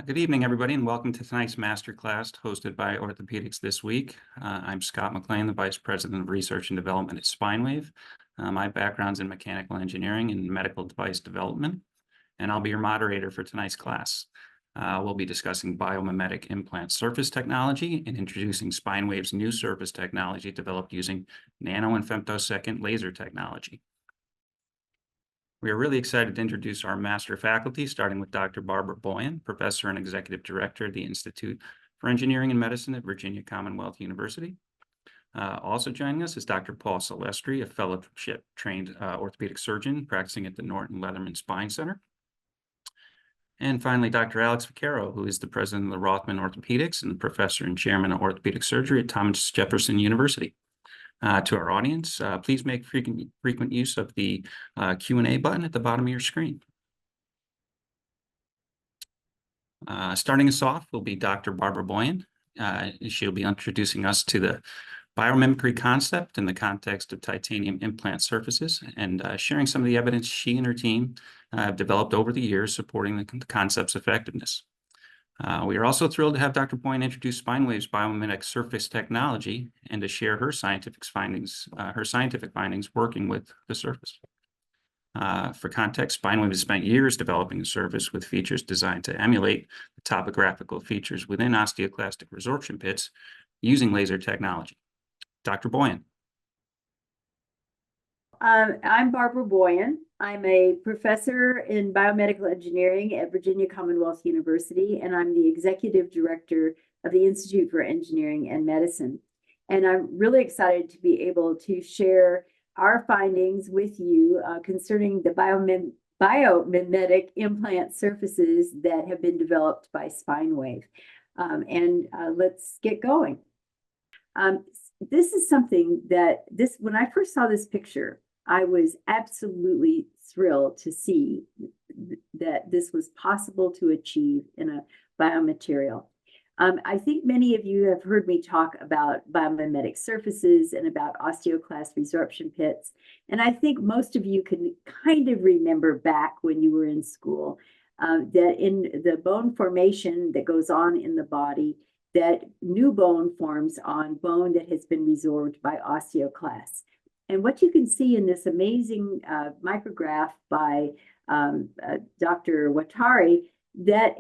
Good evening, everybody, and welcome to tonight's masterclass hosted by Orthopedics This Week. I'm Scott McLean, the Vice President of Research and Development at SpineWave. My background's in mechanical engineering and medical device development, and I'll be your moderator for tonight's class. We'll be discussing biomimetic implant surface technology and introducing SpineWave's new surface technology developed using nano and femtosecond laser technology. We are really excited to introduce our master faculty, starting with Dr. Barbara Boyan, Professor and Executive Director of the Institute for Engineering and Medicine at Virginia Commonwealth University. Also joining us is Dr. Paul Silvestri, a fellowship-trained orthopedic surgeon practicing at the Norton Leatherman Spine Center. And finally, Dr. Alex Vaquero, who is the President of the Rothman Orthopedics and the Professor and Chairman of Orthopedic Surgery at Thomas Jefferson University. To our audience, please make frequent use of the Q&A button at the bottom of your screen. Starting us off will be Dr. Barbara Boyan. She'll be introducing us to the biomimicry concept in the context of titanium implant surfaces and sharing some of the evidence she and her team have developed over the years supporting the concept's effectiveness. We are also thrilled to have Dr. Boyan introduce SpineWave's biomimetic surface technology and to share her scientific findings working with the surface. For context, SpineWave has spent years developing a surface with features designed to emulate the topographical features within osteoclastic resorption pits using laser technology. Dr. Boyan. I'm Barbara Boyan. I'm a professor in biomedical engineering at Virginia Commonwealth University, and I'm the executive director of the Institute for Engineering and Medicine. And I'm really excited to be able to share our findings with you concerning the biomimetic implant surfaces that have been developed by SpineWave. Let's get going. This is something that when I first saw this picture, I was absolutely thrilled to see that this was possible to achieve in a biomaterial. I think many of you have heard me talk about biomimetic surfaces and about osteoclast resorption pits. And I think most of you can kind of remember back when you were in school that in the bone formation that goes on in the body, that new bone forms on bone that has been resorbed by osteoclasts. And what you can see in this amazing micrograph by Dr. Watari, that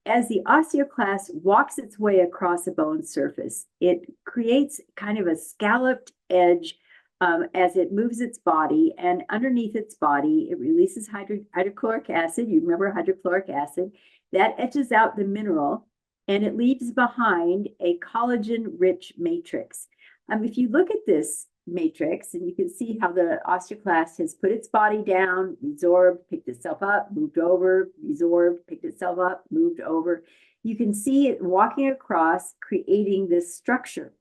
as the osteoclast walks its way across a bone surface, it creates kind of a scalloped edge as it moves its body, and underneath its body, it releases hydrochloric acid. You remember hydrochloric acid. That etches out the mineral, and it leaves behind a collagen-rich matrix. If you look at this matrix, and you can see how the osteoclast has put its body down, resorbed, picked itself up, moved over, resorbed, picked itself up, moved over. You can see it walking across, creating this structure.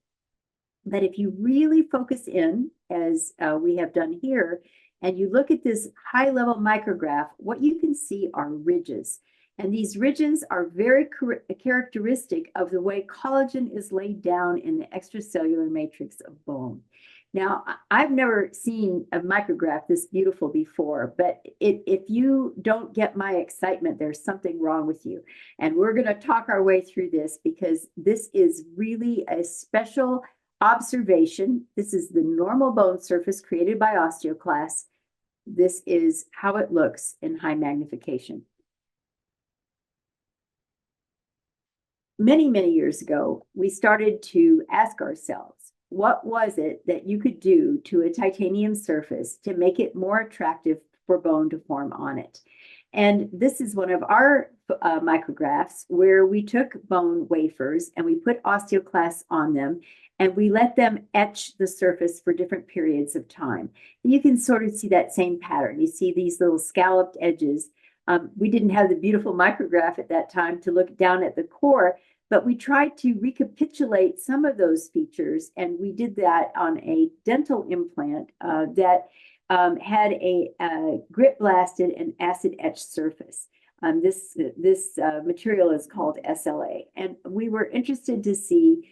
But if you really focus in, as we have done here, and you look at this high-level micrograph, what you can see are ridges. And these ridges are very characteristic of the way collagen is laid down in the extracellular matrix of bone. Now, I've never seen a micrograph this beautiful before, but if you don't get my excitement, there's something wrong with you. And we're going to talk our way through this because this is really a special observation. This is the normal bone surface created by osteoclasts. This is how it looks in high magnification. Many, many years ago, we started to ask ourselves, what was it that you could do to a titanium surface to make it more attractive for bone to form on it? And this is one of our micrographs where we took bone wafers and we put osteoclasts on them, and we let them etch the surface for different periods of time. And you can sort of see that same pattern. You see these little scalloped edges. We didn't have the beautiful micrograph at that time to look down at the core, but we tried to recapitulate some of those features, and we did that on a dental implant that had a grit-blasted and acid-etched surface. This material is called SLA, and we were interested to see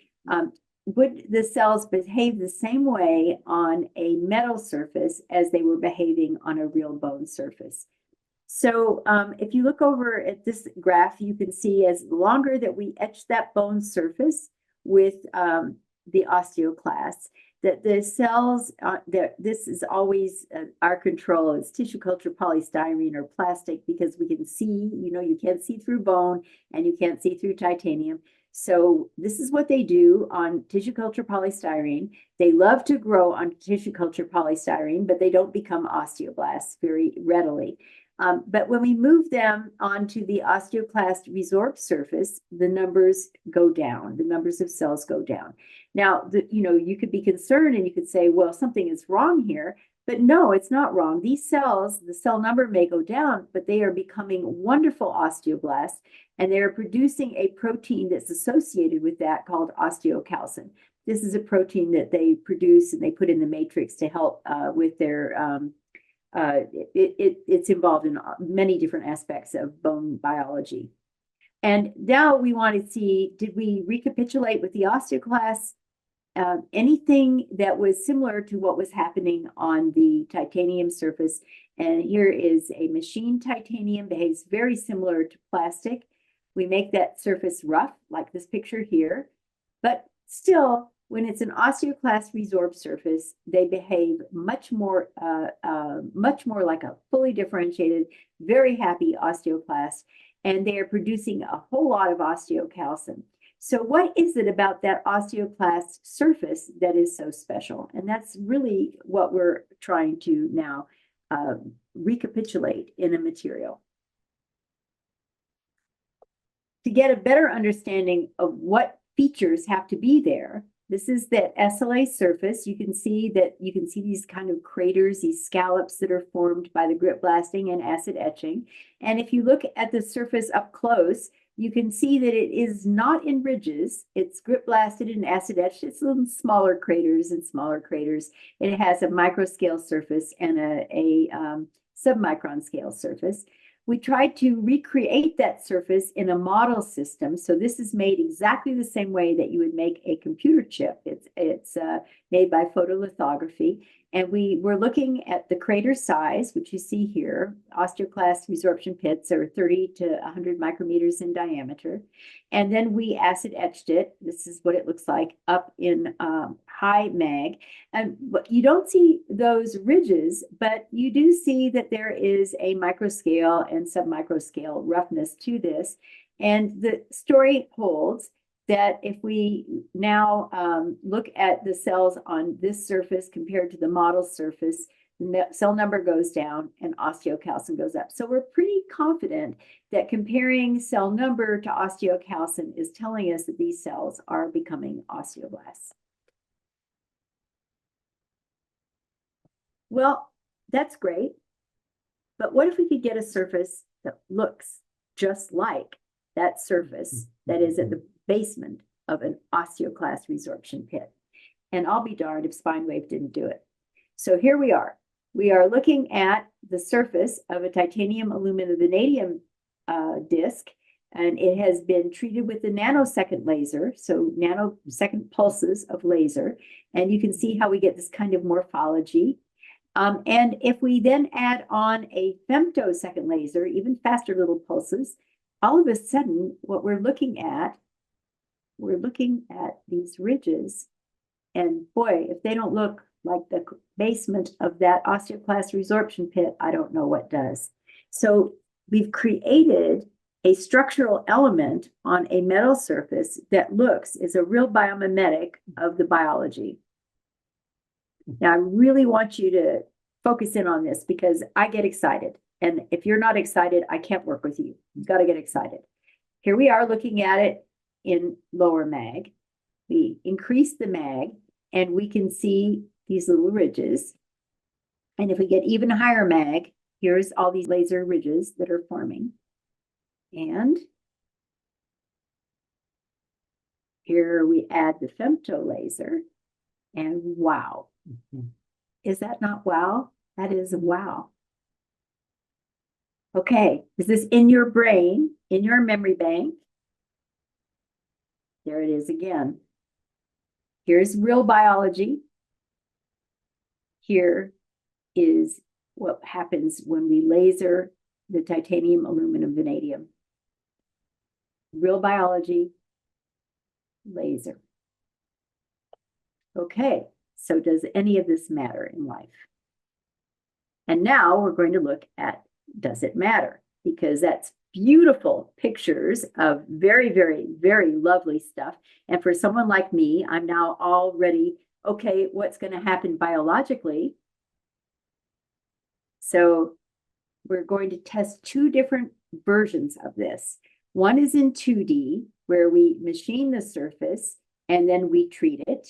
would the cells behave the same way on a metal surface as they were behaving on a real bone surface. So if you look over at this graph, you can see as longer that we etch that bone surface with the osteoclasts, that the cells, this is always our control. It's tissue culture polystyrene or plastic, because we can see, you can't see through bone and you can't see through titanium. So this is what they do on tissue culture polystyrene. They love to grow on tissue culture polystyrene, but they don't become osteoblasts very readily. But when we move them onto the osteoclast resorb surface, the numbers go down, the numbers of cells go down. Now, you could be concerned and you could say, well, something is wrong here. But no, it's not wrong. These cells, the cell number may go down, but they are becoming wonderful osteoblasts, and they are producing a protein that's associated with that called osteocalcin. This is a protein that they produce and they put in the matrix to help with their it's involved in many different aspects of bone biology. And now we want to see, did we recapitulate with the osteoclasts anything that was similar to what was happening on the titanium surface? And here is a machine titanium, behaves very similar to plastic. We make that surface rough, like this picture here, but still, when it's an osteoclast resorb surface, they behave much more like a fully differentiated, very happy osteoclast, and they are producing a whole lot of osteocalcin. So what is it about that osteoclast surface that is so special? And that's really what we're trying to now recapitulate in a material. To get a better understanding of what features have to be there, this is that SLA surface. You can see these kind of craters, these scallops that are formed by the grit blasting and acid etching. And if you look at the surface up close, you can see that it is not in ridges. It's grit blasted and acid etched. It's little smaller craters and smaller craters. It has a microscale surface and a submicron scale surface. We tried to recreate that surface in a model system. So this is made exactly the same way that you would make a computer chip. It's made by photolithography. And we were looking at the crater size, which you see here. Osteoclast resorption pits are 30 to 100 micrometers in diameter. And then we acid etched it. This is what it looks like up in high mag. And you don't see those ridges, but you do see that there is a microscale and submicroscale roughness to this. And the story holds that if we now look at the cells on this surface compared to the model surface, the cell number goes down and osteocalcin goes up. So we're pretty confident that comparing cell number to osteocalcin is telling us that these cells are becoming osteoblasts. Well, that's great. But what if we could get a surface that looks just like that surface that is at the basement of an osteoclast resorption pit? And I'll be darned if SpineWave didn't do it. So here we are. We are looking at the surface of a titanium aluminum vanadium disc, and it has been treated with the nanosecond laser, so nanosecond pulses of laser. And you can see how we get this kind of morphology. And if we then add on a femtosecond laser, even faster little pulses, all of a sudden, what we're looking at these ridges. And boy, if they don't look like the basement of that osteoclast resorption pit, I don't know what does. So we've created a structural element on a metal surface that is a real biomimetic of the biology. Now, I really want you to focus in on this because I get excited. And if you're not excited, I can't work with you. You've got to get excited. Here we are looking at it in lower mag. We increase the mag and we can see these little ridges. And if we get even higher mag, here's all these laser ridges that are forming. And here we add the femto laser. And wow. Is that not wow? That is wow. Okay, is this in your brain, in your memory bank? There it is again. Here's real biology. Here is what happens when we laser the titanium, aluminum, vanadium. Real biology, laser. Okay, so does any of this matter in life? And now we're going to look at, does it matter? Because that's beautiful pictures of very, very, very lovely stuff. And for someone like me, I'm now already, okay, what's going to happen biologically? So we're going to test two different versions of this. One is in 2D, where we machine the surface and then we treat it.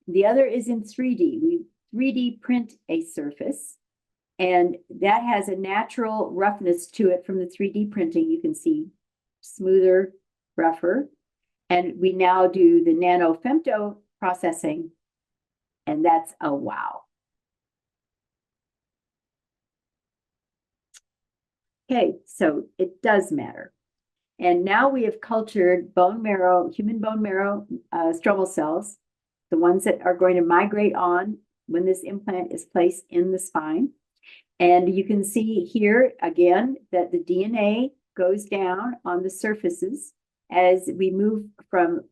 The other is in 3D. We 3D print a surface, and that has a natural roughness to it from the 3D printing. You can see smoother, rougher. And we now do the nano femto processing, and that's a wow. Okay, so it does matter. And now we have cultured bone marrow, human bone marrow stromal cells, the ones that are going to migrate on when this implant is placed in the spine. And you can see here again that the DNA goes down on the surfaces as we move from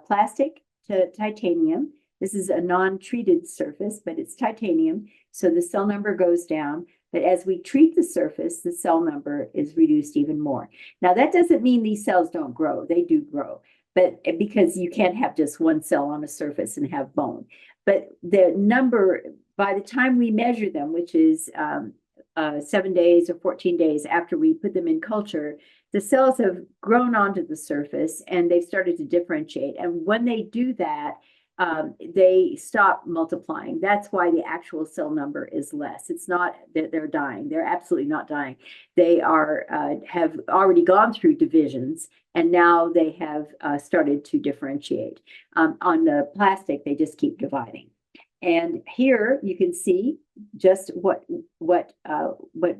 plastic to titanium. This is a non-treated surface, but it's titanium, so the cell number goes down. But as we treat the surface, the cell number is reduced even more. Now, that doesn't mean these cells don't grow. They do grow, but because you can't have just one cell on a surface and have bone. But the number, by the time we measure them, which is 7 days or 14 days after we put them in culture, the cells have grown onto the surface and they've started to differentiate. And when they do that, they stop multiplying. That's why the actual cell number is less. It's not that they're dying. They're absolutely not dying. They are have already gone through divisions, and now they have started to differentiate. On the plastic, they just keep dividing. And here you can see just what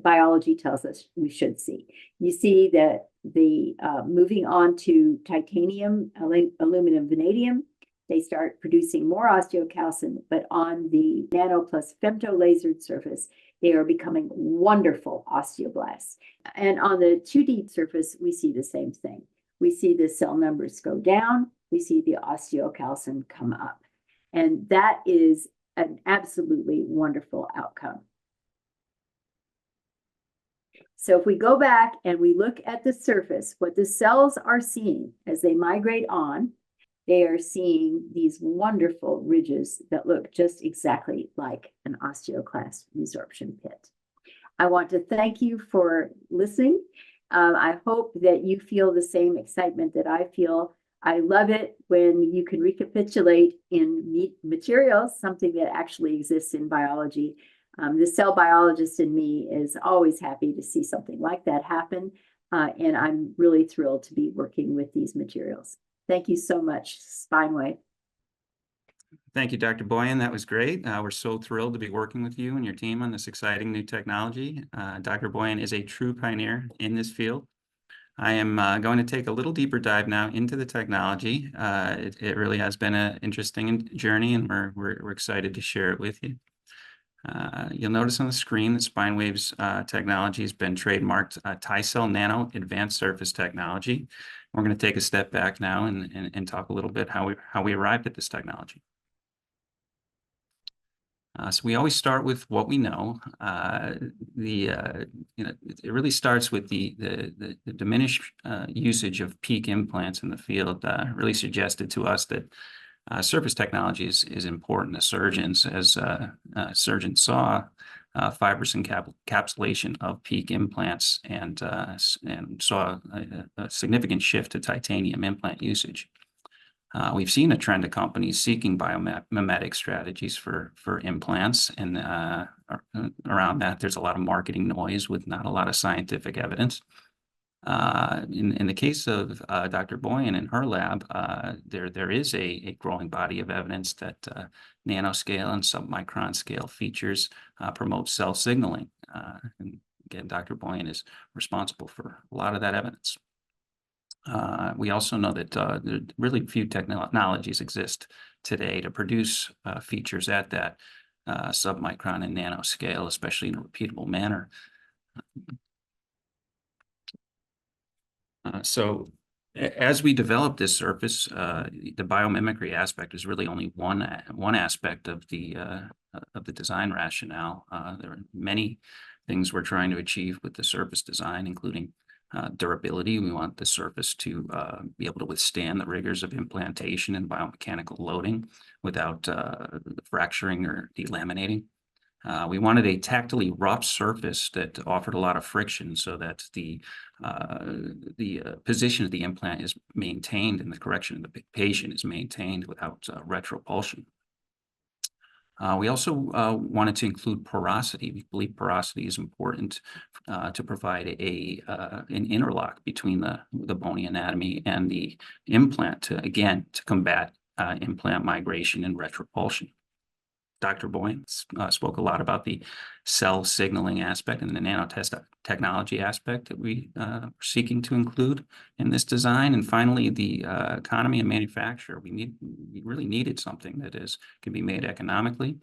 biology tells us we should see. You see that the moving on to titanium, aluminum, vanadium, they start producing more osteocalcin, but on the nano plus femto lasered surface, they are becoming wonderful osteoblasts. And on the 2D surface, we see the same thing. We see the cell numbers go down, we see the osteocalcin come up. And that is an absolutely wonderful outcome. So if we go back and we look at the surface, what the cells are seeing as they migrate on, they are seeing these wonderful ridges that look just exactly like an osteoclast resorption pit. I want to thank you for listening. I hope that you feel the same excitement that I feel. I love it when you can recapitulate in materials something that actually exists in biology. The cell biologist in me is always happy to see something like that happen. And I'm really thrilled to be working with these materials. Thank you so much, Spinewave. Thank you, Dr. Boyan. That was great. We're so thrilled to be working with you and your team on this exciting new technology. Dr. Boyan is a true pioneer in this field. I am going to take a little deeper dive now into the technology. It really has been an interesting journey, and we're excited to share it with you. You'll notice on the screen that Spinewave's technology has been trademarked TiCell Nano Advanced Surface Technology. We're going to take a step back now and talk a little bit how we arrived at this technology. So we always start with what we know. It really starts with the diminished usage of PEEK implants in the field. Really suggested to us that surface technology is important to surgeons, as surgeons saw fibrous encapsulation of PEEK implants and saw a significant shift to titanium implant usage. We've seen a trend of companies seeking biomimetic strategies for implants, and around that, there's a lot of marketing noise with not a lot of scientific evidence. In the case of Dr. Boyan and her lab, there is a growing body of evidence that nanoscale and submicron scale features promote cell signaling. And again, Dr. Boyan is responsible for a lot of that evidence. We also know that there really few technologies exist today to produce features at that submicron and nanoscale, especially in a repeatable manner. So as we develop this surface, the biomimicry aspect is really only one aspect of the design rationale. There are many things we're trying to achieve with the surface design, including durability. We want the surface to be able to withstand the rigors of implantation and biomechanical loading without fracturing or delaminating. We wanted a tactily rough surface that offered a lot of friction so that the position of the implant is maintained and the correction of the patient is maintained without retropulsion. We also wanted to include porosity. We believe porosity is important to provide an interlock between the bony anatomy and the implant to combat implant migration and retropulsion. Dr. Boyne spoke a lot about the cell signaling aspect and the nanotest technology aspect that we are seeking to include in this design. And finally, the economy of manufacture. We really needed something that can be made economically,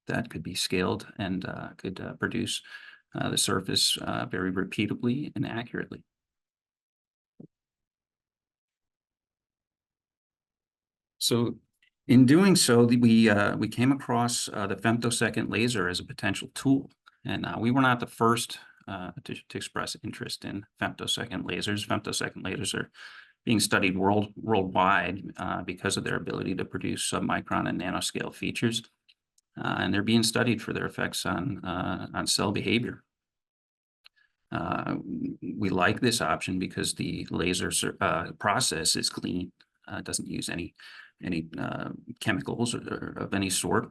that could be scaled, and could produce the surface very repeatably and accurately. So in doing so, we came across the femtosecond laser as a potential tool, and we were not the first to express interest in femtosecond lasers. Femtosecond lasers are being studied worldwide because of their ability to produce submicron and nanoscale features, and they're being studied for their effects on cell behavior. We like this option because the laser process is clean. It doesn't use any chemicals or of any sort.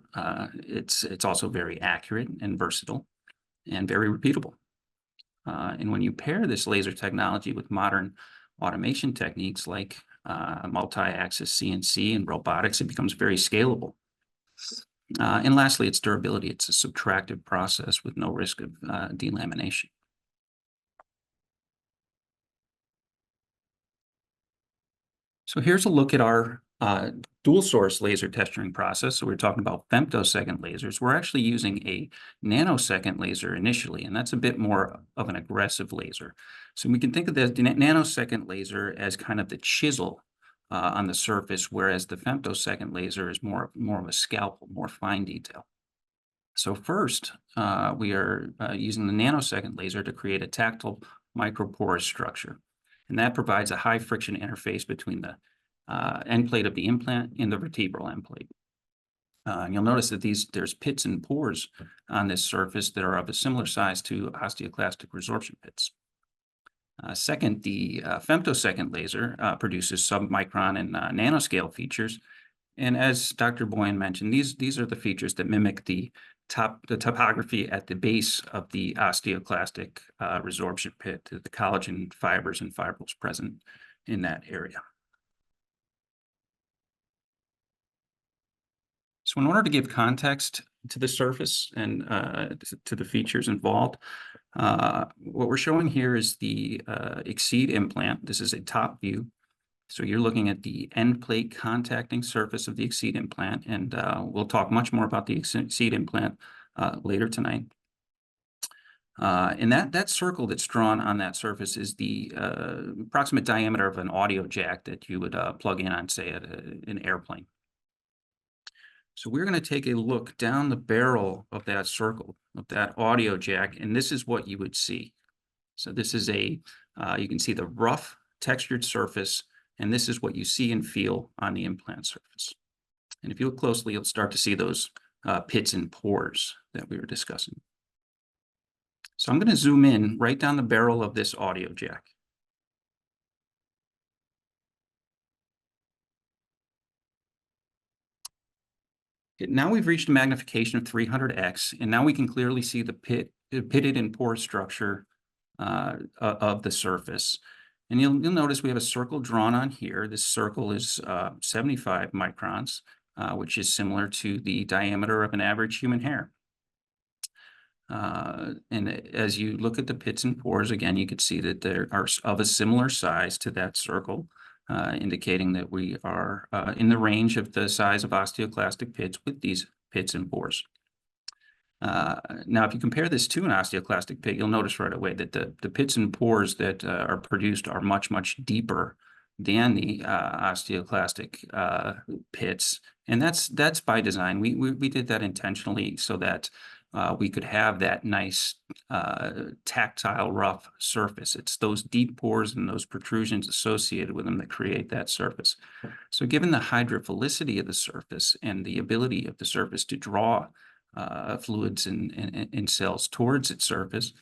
It's also very accurate and versatile and very repeatable. And when you pair this laser technology with modern automation techniques like multi-axis CNC and robotics, it becomes very scalable. And lastly, its durability. It's a subtractive process with no risk of delamination. So here's a look at our dual source laser texturing process. So we're talking about femtosecond lasers. We're actually using a nanosecond laser initially, and that's a bit more of an aggressive laser. So we can think of the nanosecond laser as kind of the chisel on the surface, whereas the femtosecond laser is more of a scalpel, more fine detail. So first, we are using the nanosecond laser to create a tactile microporous structure. And that provides a high friction interface between the end plate of the implant and the vertebral end plate. And you'll notice that there's pits and pores on this surface that are of a similar size to osteoclastic resorption pits. Second, the femtosecond laser produces submicron and nanoscale features. And as Dr. Boyne mentioned, these are the features that mimic the topography at the base of the osteoclastic resorption pit, the collagen fibers and fibrils present in that area. So in order to give context to the surface and to the features involved, what we're showing here is the Exceed implant. This is a top view. So you're looking at the end plate contacting surface of the Exceed implant, and we'll talk much more about the Exceed implant later tonight. And that circle that's drawn on that surface is the approximate diameter of an audio jack that you would plug in on, say, an airplane. So we're going to take a look down the barrel of that circle, of that audio jack, and this is what you would see. So this is you can see the rough textured surface, and this is what you see and feel on the implant surface. And if you look closely, you'll start to see those pits and pores that we were discussing. So I'm going to zoom in right down the barrel of this audio jack. Now we've reached a magnification of 300x, and now we can clearly see the pitted and pore structure of the surface. And you'll notice we have a circle drawn on here. This circle is 75 microns, which is similar to the diameter of an average human hair. And as you look at the pits and pores, again, you can see that they are of a similar size to that circle, indicating that we are in the range of the size of osteoclastic pits with these pits and pores. Now, if you compare this to an osteoclastic pit, you'll notice right away that the pits and pores that are produced are much, much deeper than the osteoclastic pits. And that's by design. We did that intentionally so that we could have that nice tactile rough surface. It's those deep pores and those protrusions associated with them that create that surface. So given the hydrophilicity of the surface and the ability of the surface to draw fluids and cells towards its surface,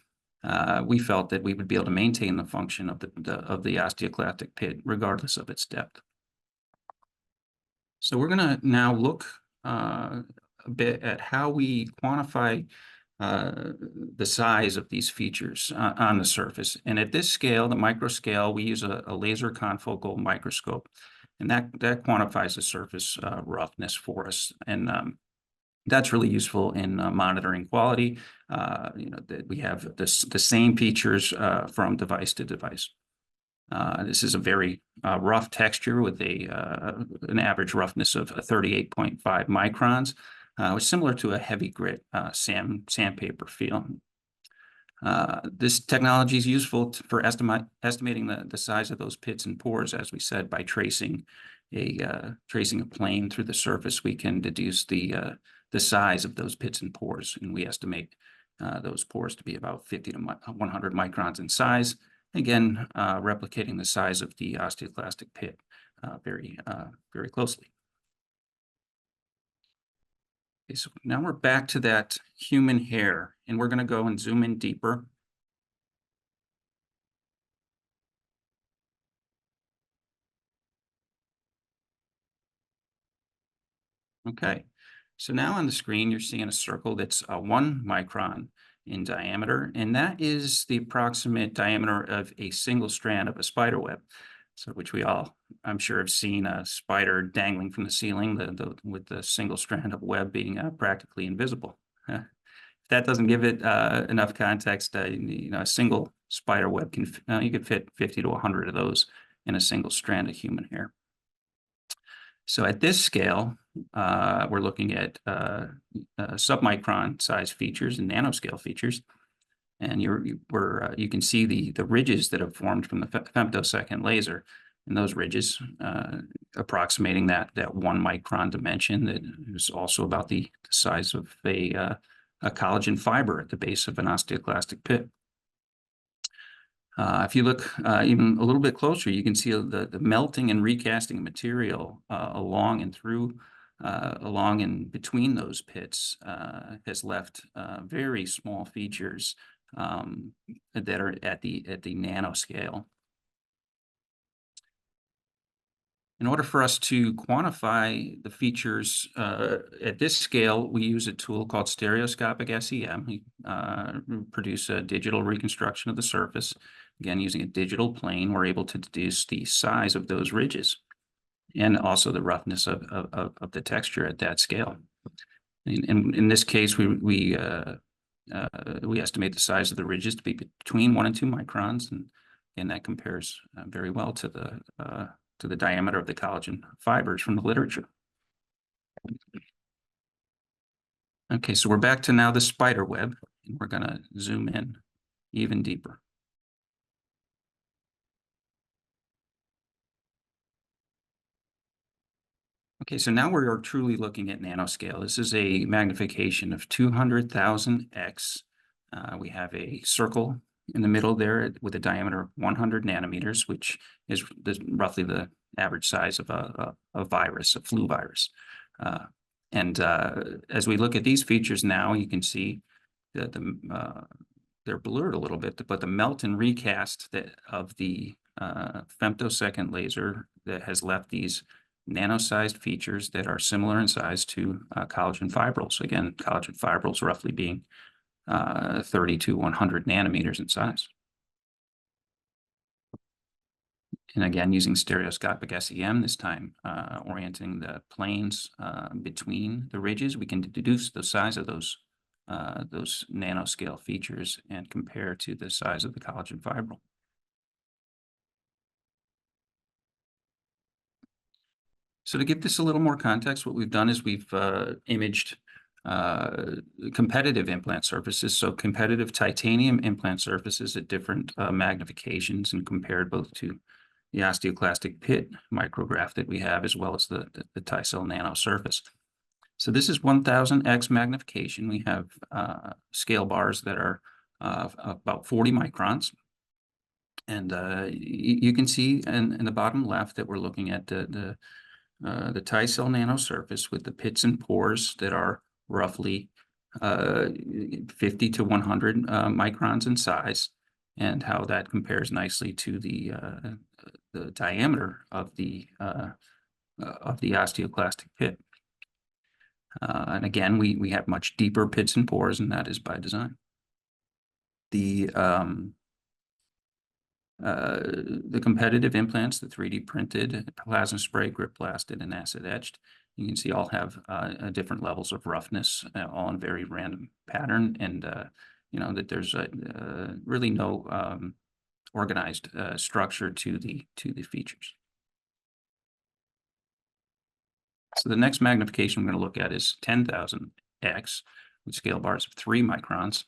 we felt that we would be able to maintain the function of the osteoclastic pit regardless of its depth. So we're going to now look a bit at how we quantify the size of these features on the surface. And at this scale, the micro scale, we use a laser confocal microscope, and that quantifies the surface roughness for us. And that's really useful in monitoring quality. That we have the same features from device to device. This is a very rough texture with an average roughness of 38.5 microns, which is similar to a heavy grit sandpaper feel. This technology is useful for estimating the size of those pits and pores, as we said, by tracing a plane through the surface. We can deduce the size of those pits and pores, and we estimate those pores to be about 50 to 100 microns in size. Again, replicating the size of the osteoclastic pit very closely. Okay, so now we're back to that human hair, and we're going to go and zoom in deeper. Okay, so now on the screen, you're seeing a circle that's 1 micron in diameter, and that is the approximate diameter of a single strand of a spider web. So, which we all, I'm sure, have seen a spider dangling from the ceiling, with the single strand of web being practically invisible. If that doesn't give it enough context, a single spider web you could fit 50 to 100 of those in a single strand of human hair. So at this scale, we're looking at submicron size features and nanoscale features. And you can see the ridges that have formed from the femtosecond laser, and those ridges approximating that 1 micron dimension that is also about the size of a collagen fiber at the base of an osteoclastic pit. If you look even a little bit closer, you can see the melting and recasting material along and between those pits has left very small features that are at the nanoscale. In order for us to quantify the features at this scale, we use a tool called stereoscopic SEM. We produce a digital reconstruction of the surface. Again, using a digital plane, we're able to deduce the size of those ridges and also the roughness of the texture at that scale. In this case, we estimate the size of the ridges to be between 1 and 2 microns, and that compares very well to the diameter of the collagen fibers from the literature. Okay, so we're back to now the spider web, and we're going to zoom in even deeper. Okay, so now we're truly looking at nanoscale. This is a magnification of 200,000x. We have a circle in the middle there with a diameter of 100 nanometers, which is roughly the average size of a virus, a flu virus. As we look at these features now, you can see that they're blurred a little bit, but the melt and recast of the femtosecond laser that has left these nano-sized features that are similar in size to collagen fibrils. Again, collagen fibrils roughly being 30 to 100 nanometers in size. And again, using stereoscopic SEM, this time orienting the planes between the ridges, we can deduce the size of those nanoscale features and compare to the size of the collagen fibril. So to give this a little more context, what we've done is we've imaged competitive implant surfaces, so competitive titanium implant surfaces at different magnifications, and compared both to the osteoclastic pit micrograph that we have, as well as the TiCell nano surface. So this is 1000x magnification. We have scale bars that are about 40 microns. And you can see in the bottom left that we're looking at the TiCell nano surface with the pits and pores that are roughly 50 to 100 microns in size, and how that compares nicely to the diameter of the osteoclastic pit. And again, we have much deeper pits and pores, and that is by design. The competitive implants, the 3D printed, plasma spray, grip blasted, and acid etched, you can see all have different levels of roughness, all in very random pattern, and you know that there's really no organized structure to the features. So the next magnification we're going to look at is 10,000x with scale bars of 3 microns.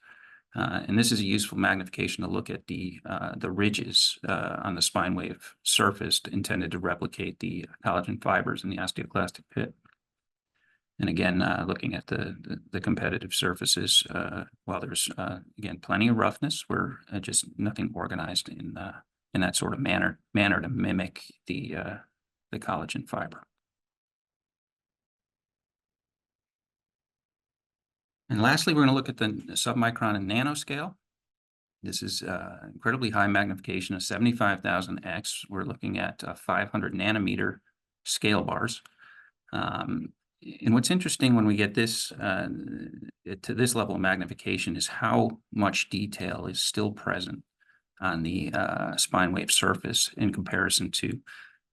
And this is a useful magnification to look at the ridges on the spine wave surface intended to replicate the collagen fibers in the osteoclastic pit. And again, looking at the competitive surfaces, while there's again plenty of roughness, we're just nothing organized in that sort of manner to mimic the collagen fiber. And lastly, we're going to look at the submicron and nanoscale. This is incredibly high magnification of 75,000x. We're looking at 500 nanometer scale bars. And what's interesting when we get this to this level of magnification is how much detail is still present on the spine wave surface in comparison to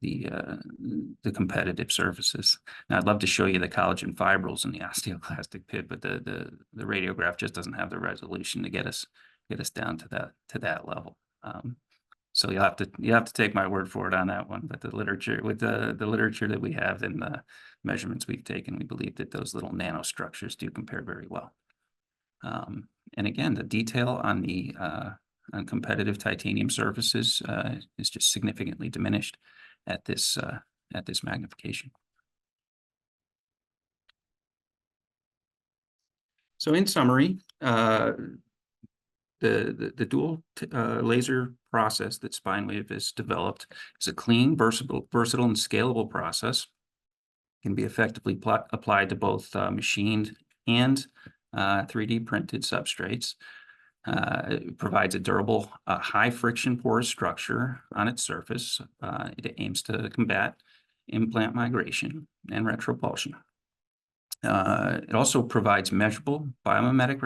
the competitive surfaces. Now, I'd love to show you the collagen fibrils in the osteoclastic pit, but the radiograph just doesn't have the resolution to get us down to that level. So you'll have to take my word for it on that one. But the literature that we have and the measurements we've taken, we believe that those little nanostructures do compare very well. And again, the detail on the on competitive titanium surfaces is just significantly diminished at this magnification. So in summary, the dual laser process that SpineWave has developed is a clean, versatile, and scalable process. It can be effectively applied to both machined and 3D printed substrates. It provides a durable, high friction porous structure on its surface. It aims to combat implant migration and retropulsion. It also provides measurable biomimetic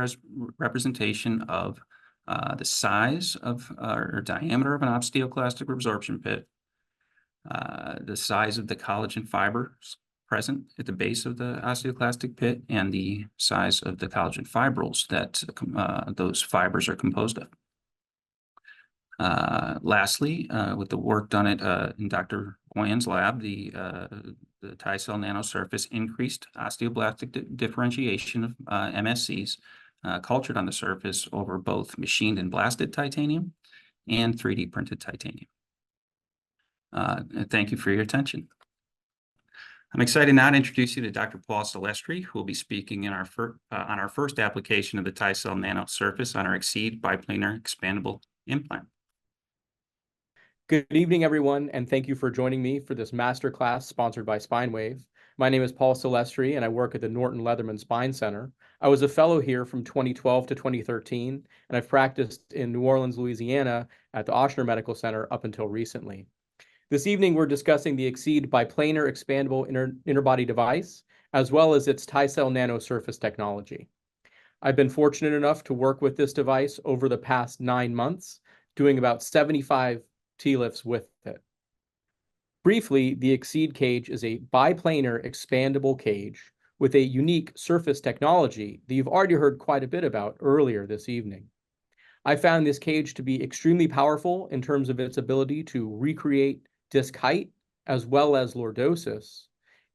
representation of the size of or diameter of an osteoclastic resorption pit, the size of the collagen fibers present at the base of the osteoclastic pit, and the size of the collagen fibrils that those fibers are composed of. Lastly, with the work done in Dr. Boyan's lab, the TiCell nano surface increased osteoblastic differentiation of MSCs cultured on the surface over both machined and blasted titanium and 3D printed titanium. Thank you for your attention. I'm excited now to introduce you to Dr. Paul Celestri, who will be speaking in on our first application of the TiCell nano surface on our Exceed biplanar expandable implant. Good evening, everyone, and thank you for joining me for this masterclass sponsored by SpineWave. My name is Paul Celestri, and I work at the Norton Leatherman Spine Center. I was a fellow here from 2012 to 2013, and I've practiced in New Orleans, Louisiana at the Ochsner Medical Center up until recently. This evening, we're discussing the Exceed biplanar expandable interbody device, as well as its TiCell nano surface technology. I've been fortunate enough to work with this device over the past 9 months, doing about 75 T-lifts with it. Briefly, the Exceed cage is a biplanar expandable cage with a unique surface technology that you've already heard quite a bit about earlier this evening. I found this cage to be extremely powerful in terms of its ability to recreate disc height as well as lordosis,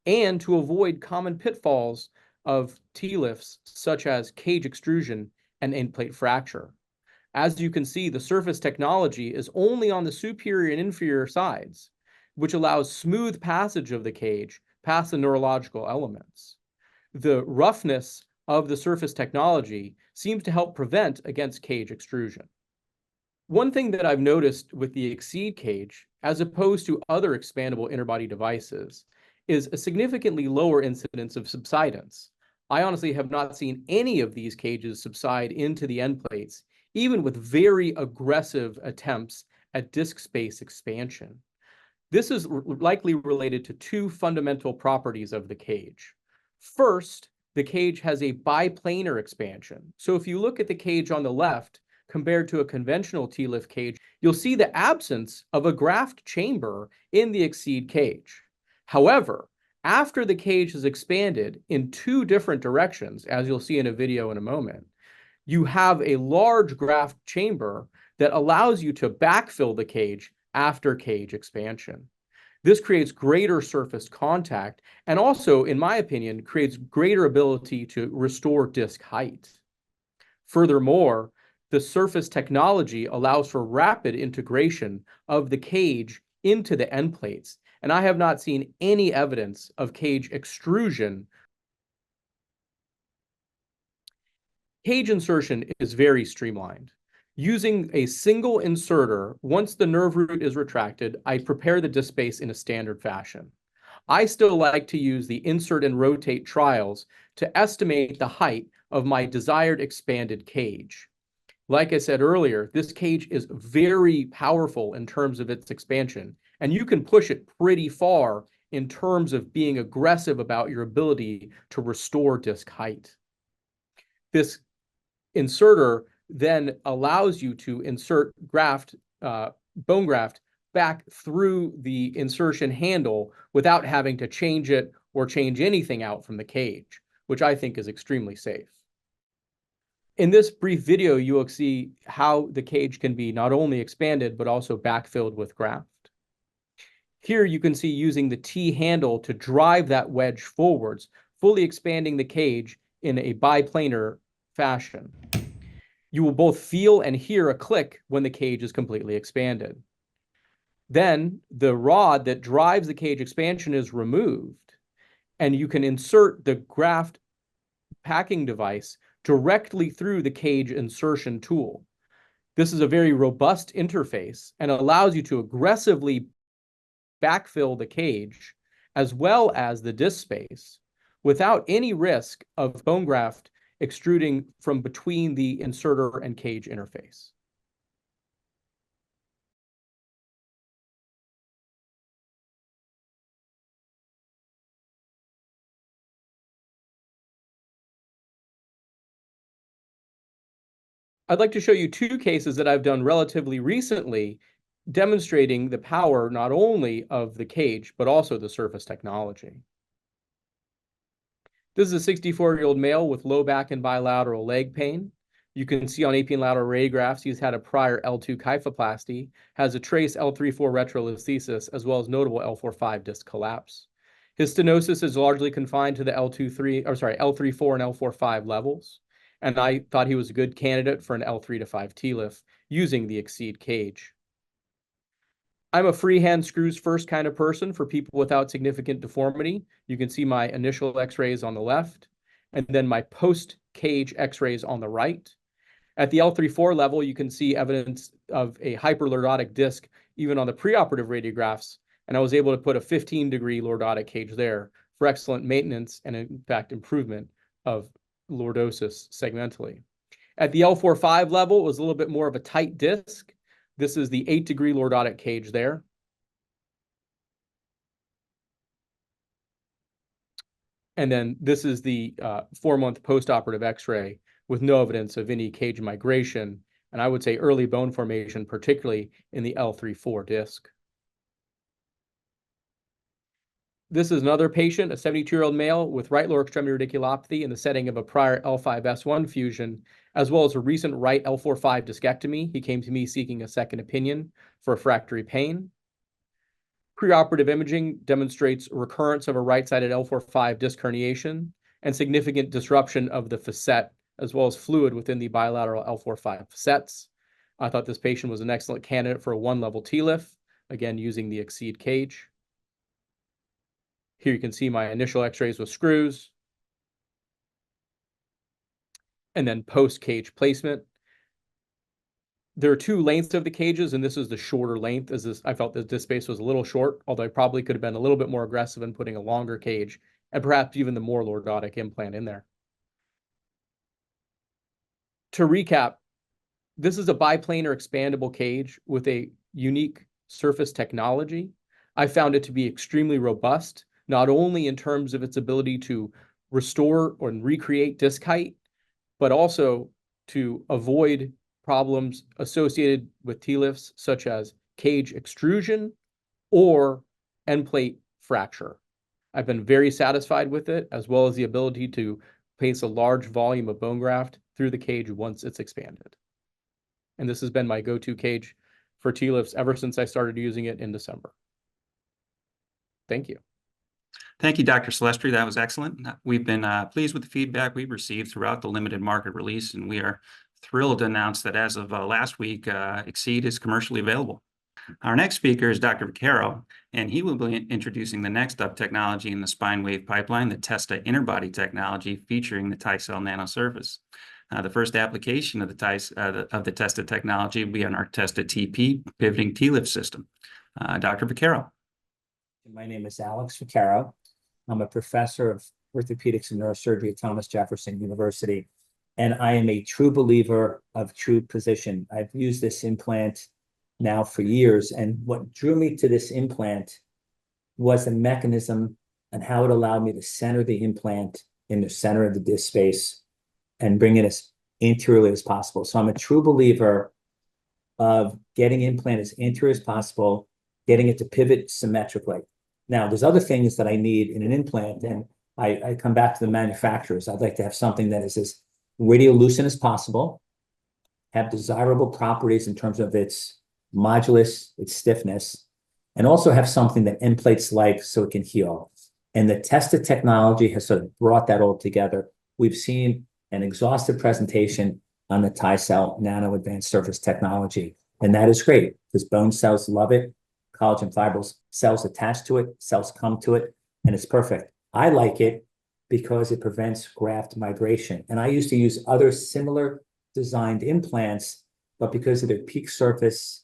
and to avoid common pitfalls of TLIFs, such as cage extrusion and end plate fracture. As you can see, the surface technology is only on the superior and inferior sides, which allows smooth passage of the cage past the neurological elements. The roughness of the surface technology seems to help prevent against cage extrusion. One thing that I've noticed with the Exceed cage, as opposed to other expandable interbody devices, is a significantly lower incidence of subsidence. I honestly have not seen any of these cages subside into the end plates, even with very aggressive attempts at disk space expansion. This is likely related to two fundamental properties of the cage. First, the cage has a biplanar expansion. So if you look at the cage on the left, compared to a conventional TLIF cage, you'll see the absence of a graft chamber in the Exceed cage. However, after the cage has expanded in two different directions, as you'll see in a video in a moment, you have a large graft chamber that allows you to backfill the cage after cage expansion. This creates greater surface contact and also, in my opinion, creates greater ability to restore disc height. Furthermore, the surface technology allows for rapid integration of the cage into the end plates, and I have not seen any evidence of cage extrusion. Cage insertion is very streamlined. Using a single inserter, once the nerve root is retracted, I prepare the disc space in a standard fashion. I still like to use the insert and rotate trials to estimate the height of my desired expanded cage. Like I said earlier, this cage is very powerful in terms of its expansion, and you can push it pretty far in terms of being aggressive about your ability to restore disc height. This inserter then allows you to insert bone graft back through the insertion handle without having to change it or change anything out from the cage, which I think is extremely safe. In this brief video, you will see how the cage can be not only expanded, but also backfilled with graft. Here you can see using the T handle to drive that wedge forwards, fully expanding the cage in a biplanar fashion. You will both feel and hear a click when the cage is completely expanded. Then the rod that drives the cage expansion is removed, and you can insert the graft packing device directly through the cage insertion tool. This is a very robust interface and allows you to aggressively backfill the cage as well as the disc space without any risk of bone graft extruding from between the inserter and cage interface. I'd like to show you two cases that I've done relatively recently demonstrating the power not only of the cage, but also the surface technology. This is a 64-year-old male with low back and bilateral leg pain. You can see on AP and lateral radiographs he's had a prior L2 kyphoplasty, has a trace L3-4 retrolithesis, as well as notable L4-5 disc collapse. His stenosis is largely confined to the L3-4 and L4-5 levels, and I thought he was a good candidate for an L3 to 5 TLIF using the Exceed cage. I'm a freehand screws first kind of person for people without significant deformity. You can see my initial x-rays on the left, and then my post-cage x-rays on the right. At the L3-4 level, you can see evidence of a hyperlordotic disc even on the preoperative radiographs, and I was able to put a 15-degree lordotic cage there for excellent maintenance and, in fact, improvement of lordosis segmentally. At the L4-5 level, it was a little bit more of a tight disc. This is the 8-degree lordotic cage there. And then this is the 4-month postoperative x-ray with no evidence of any cage migration, and I would say early bone formation, particularly in the L3-4 disc. This is another patient, a 72-year-old male with right lower extremity radiculopathy in the setting of a prior L5-S1 fusion, as well as a recent right L4-5 discectomy. He came to me seeking a second opinion for refractory pain. Preoperative imaging demonstrates recurrence of a right-sided L4-5 disc herniation and significant disruption of the facet as well as fluid within the bilateral L4-5 facets. I thought this patient was an excellent candidate for a 1-level TLIF, again, using the Exceed cage. Here you can see my initial x-rays with screws, and then post-cage placement. There are 2 lengths of the cages, and this is the shorter length, as this, I felt that this space was a little short, although I probably could have been a little bit more aggressive in putting a longer cage and perhaps even the more lordotic implant in there. To recap, this is a biplanar expandable cage with a unique surface technology. I found it to be extremely robust, not only in terms of its ability to restore or recreate disc height, but also to avoid problems associated with TLIFs, such as cage extrusion or end plate fracture. I've been very satisfied with it, as well as the ability to place a large volume of bone graft through the cage once it's expanded. And this has been my go-to cage for TLIFs ever since I started using it in December. Thank you. Thank you, Dr. Celestri. That was excellent. We've been pleased with the feedback we've received throughout the limited market release, and we are thrilled to announce that as of last week, Exceed is commercially available. Our next speaker is Dr. Vaccaro, and he will be introducing the next up technology in the spine wave pipeline, the Testa interbody technology featuring the TiCell nanosurface. The first application of the Testa technology will be on our Testa TP pivoting TLIF system. Dr. Vaccaro. My name is Alex Vaccaro. I'm a professor of orthopedics and neurosurgery at Thomas Jefferson University, and I am a true believer of true position. I've used this implant now for years, and what drew me to this implant was the mechanism and how it allowed me to center the implant in the center of the disc space and bring it as anteriorly as possible. So I'm a true believer of getting implant as anterior as possible, getting it to pivot symmetrically. Now, there's other things that I need in an implant, and I come back to the manufacturers. I'd like to have something that is as radiolucent as possible, have desirable properties in terms of its modulus, its stiffness, and also have something that end plates like so it can heal. And the Testa technology has sort of brought that all together. We've seen an exhaustive presentation on the TiCell Nano Advanced Surface Technology, and that is great because bone cells love it. Collagen fibrils, cells attach to it, cells come to it, and it's perfect. I like it because it prevents graft migration. And I used to use other similar designed implants, but because of their peak surface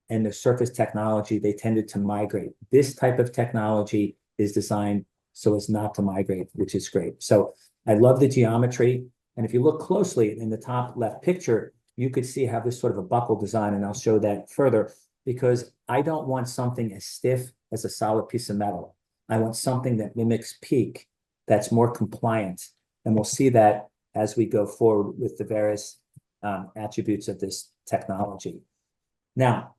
and the surface technology, they tended to migrate. This type of technology is designed so as not to migrate, which is great. So I love the geometry. And if you look closely in the top left picture, you could see how this sort of a buckle design, and I'll show that further, because I don't want something as stiff as a solid piece of metal. I want something that mimics PEEK, that's more compliant. And we'll see that as we go forward with the various attributes of this technology. Now,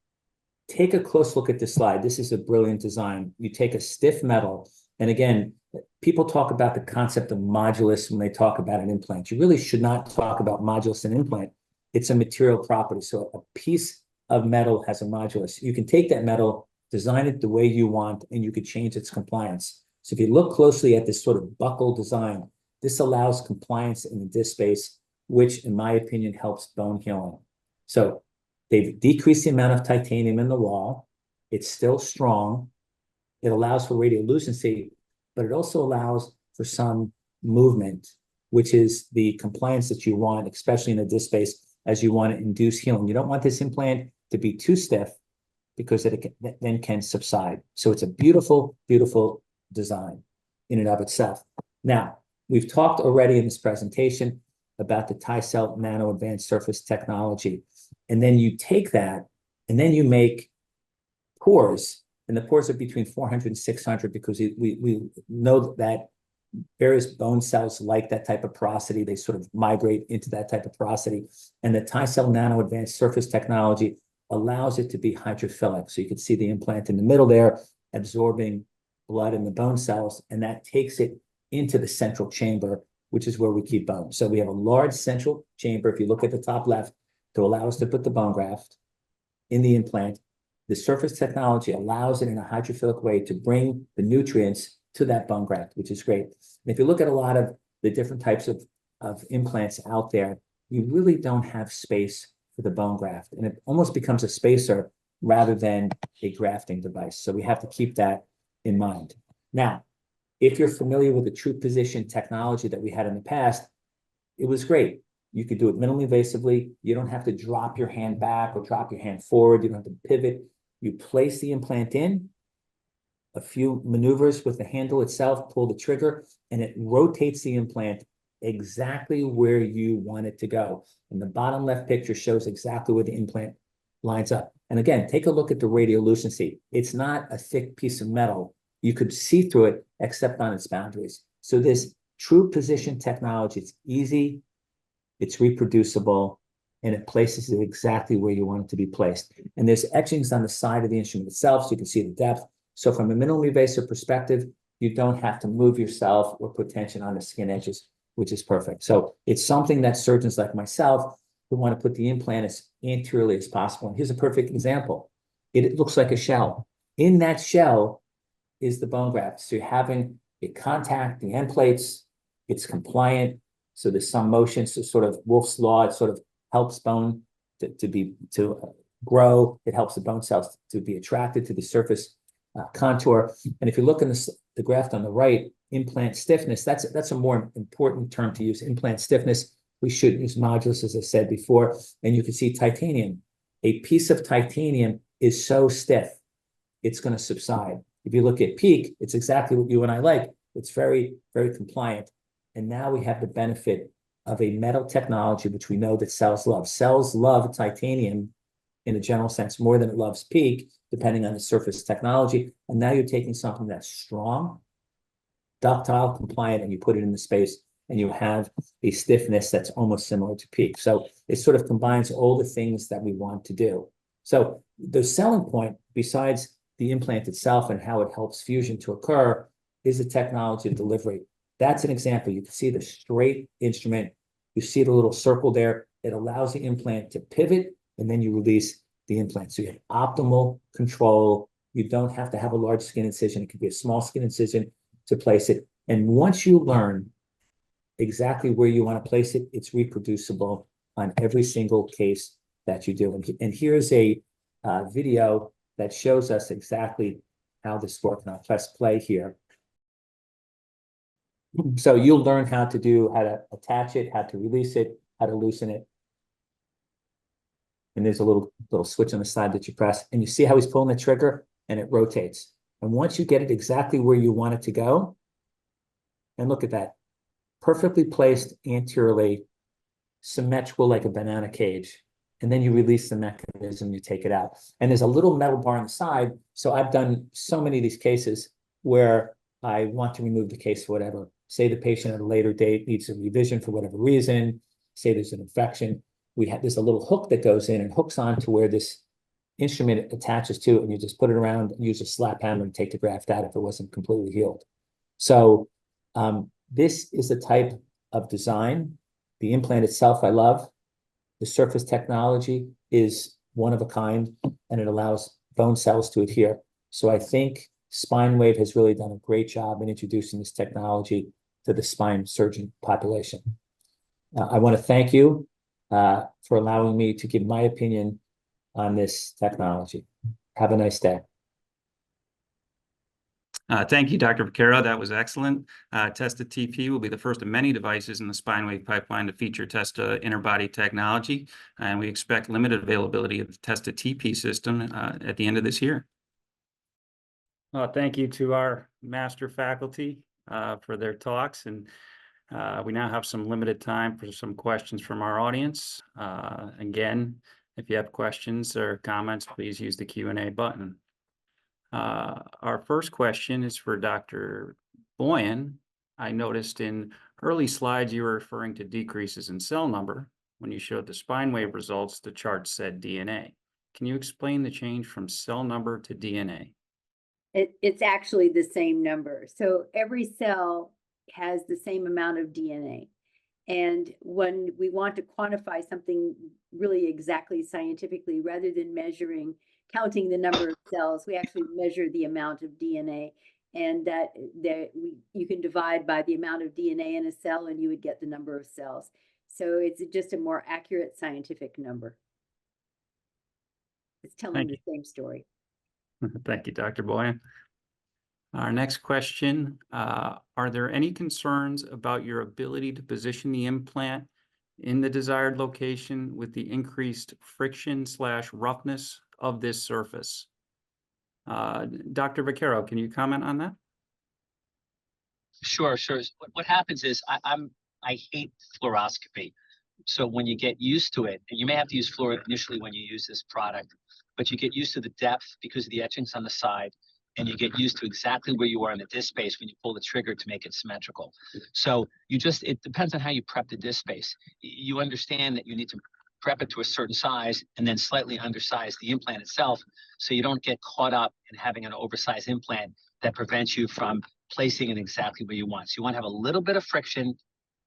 take a close look at this slide. This is a brilliant design. You take a stiff metal, and again, people talk about the concept of modulus when they talk about an implant. You really should not talk about modulus in an implant. It's a material property. So a piece of metal has a modulus. You can take that metal, design it the way you want, and you could change its compliance. So if you look closely at this sort of buckle design, this allows compliance in the disc space, which in my opinion helps bone healing. So they've decreased the amount of titanium in the wall. It's still strong. It allows for radiolucency, but it also allows for some movement, which is the compliance that you want, especially in the disc space, as you want to induce healing. You don't want this implant to be too stiff because it then can subside. So it's a beautiful, beautiful design in and of itself. Now, we've talked already in this presentation about the TiCell Nano Advanced Surface Technology. And then you take that and then you make pores, and the pores are between 400 and 600 because we know that various bone cells like that type of porosity. They sort of migrate into that type of porosity. And the TiCell Nano Advanced Surface Technology allows it to be hydrophilic. So you can see the implant in the middle there absorbing blood in the bone cells, and that takes it into the central chamber, which is where we keep bone. So we have a large central chamber, if you look at the top left, to allow us to put the bone graft in the implant. The surface technology allows it in a hydrophilic way to bring the nutrients to that bone graft, which is great. And if you look at a lot of the different types of implants out there, you really don't have space for the bone graft. And it almost becomes a spacer rather than a grafting device. So we have to keep that in mind. Now, if you're familiar with the true position technology that we had in the past, it was great. You could do it minimally invasively. You don't have to drop your hand back or drop your hand forward. You don't have to pivot. You place the implant in, a few maneuvers with the handle itself, pull the trigger, and it rotates the implant exactly where you want it to go. And the bottom left picture shows exactly where the implant lines up. And again, take a look at the radiolucency. It's not a thick piece of metal. You could see through it except on its boundaries. So this true position technology, it's easy, it's reproducible, and it places it exactly where you want it to be placed. And there's etchings on the side of the instrument itself, so you can see the depth. So from a minimally invasive perspective, you don't have to move yourself or put tension on the skin edges, which is perfect. So it's something that surgeons like myself who want to put the implant as anteriorly as possible. And here's a perfect example. It looks like a shell. In that shell is the bone graft. So you're having it contact the end plates. It's compliant. So there's some motion. So sort of Wolff's Law, it sort of helps bone to grow. It helps the bone cells to be attracted to the surface contour. And if you look in the graft on the right, implant stiffness, that's a more important term to use. Implant stiffness, we should use modulus, as I said before. And you can see titanium. A piece of titanium is so stiff, it's going to subside. If you look at PEEK, it's exactly what you and I like. It's very, very compliant. And now we have the benefit of a metal technology, which we know that cells love. Cells love titanium in a general sense more than it loves PEEK, depending on the surface technology. And now you're taking something that's strong, ductile, compliant, and you put it in the space, and you have a stiffness that's almost similar to PEEK. So it sort of combines all the things that we want to do. So the selling point, besides the implant itself and how it helps fusion to occur, is the technology of delivery. That's an example. You can see the straight instrument. You see the little circle there. It allows the implant to pivot, and then you release the implant. So you have optimal control. You don't have to have a large skin incision. It could be a small skin incision to place it. And once you learn exactly where you want to place it, it's reproducible on every single case that you do. And here's a video that shows us exactly how this works. And I'll press play here. So you'll learn how to attach it, how to release it, how to loosen it. And there's a little switch on the side that you press, and you see how he's pulling the trigger and it rotates. And once you get it exactly where you want it to go, and look at that, perfectly placed anteriorly, symmetrical like a banana cage. And then you release the mechanism, you take it out. And there's a little metal bar on the side. So I've done so many of these cases where I want to remove the case for whatever. Say the patient at a later date needs a revision for whatever reason. Say there's an infection. There's a little hook that goes in and hooks on to where this instrument attaches to, and you just put it around and use a slap hammer and take the graft out if it wasn't completely healed. So this is the type of design. The implant itself, I love. The surface technology is one of a kind, and it allows bone cells to adhere. So I think SpineWave has really done a great job in introducing this technology to the spine surgeon population. I want to thank you for allowing me to give my opinion on this technology. Have a nice day. Thank you, Dr. Vaccaro. That was excellent. Testa TP will be the first of many devices in the SpineWave pipeline to feature Testa interbody technology, and we expect limited availability of the Testa TP system at the end of this year. Thank you to our master faculty for their talks, and we now have some limited time for some questions from our audience. Again, if you have questions or comments, please use the Q&A button. Our first question is for Dr. Boyan. I noticed in early slides you were referring to decreases in cell number. When you showed the SpineWave results, the chart said DNA. Can you explain the change from cell number to DNA? It's actually the same number. So every cell has the same amount of DNA. And when we want to quantify something really exactly scientifically, rather than counting the number of cells, we actually measure the amount of DNA. And you can divide by the amount of DNA in a cell and you would get the number of cells. So it's just a more accurate scientific number. It's telling the same story. Thank you, Dr. Boyan. Our next question, are there any concerns about your ability to position the implant in the desired location with the increased friction/roughness of this surface? Dr. Vaccaro, can you comment on that? Sure. What happens is I hate fluoroscopy. So when you get used to it, and you may have to use fluor initially when you use this product, but you get used to the depth because of the etchings on the side, and you get used to exactly where you are in the disc space when you pull the trigger to make it symmetrical. So it depends on how you prep the disc space. You understand that you need to prep it to a certain size and then slightly undersize the implant itself so you don't get caught up in having an oversized implant that prevents you from placing it exactly where you want. So you want to have a little bit of friction,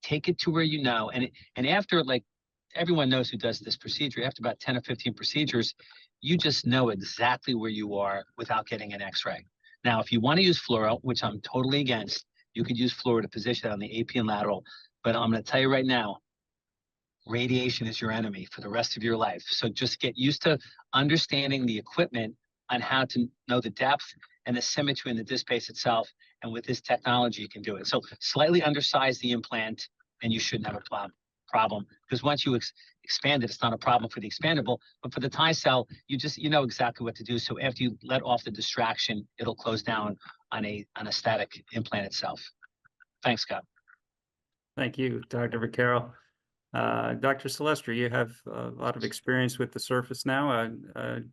take it to where you know, and after, like, everyone knows who does this procedure, after about 10 or 15 procedures, you just know exactly where you are without getting an x-ray. Now, if you want to use fluoro, which I'm totally against, you could use fluoro to position it on the AP and lateral, but I'm going to tell you right now, radiation is your enemy for the rest of your life. So just get used to understanding the equipment on how to know the depth and the symmetry in the disc space itself. And with this technology, you can do it. So slightly undersize the implant and you shouldn't have a problem, because once you expand it, it's not a problem for the expandable, but for the TiCell, you know exactly what to do. So after you let off the distraction, it'll close down on a static implant itself. Thanks, Scott. Thank you, Dr. Vaccaro. Dr. Celestri, you have a lot of experience with the surface now.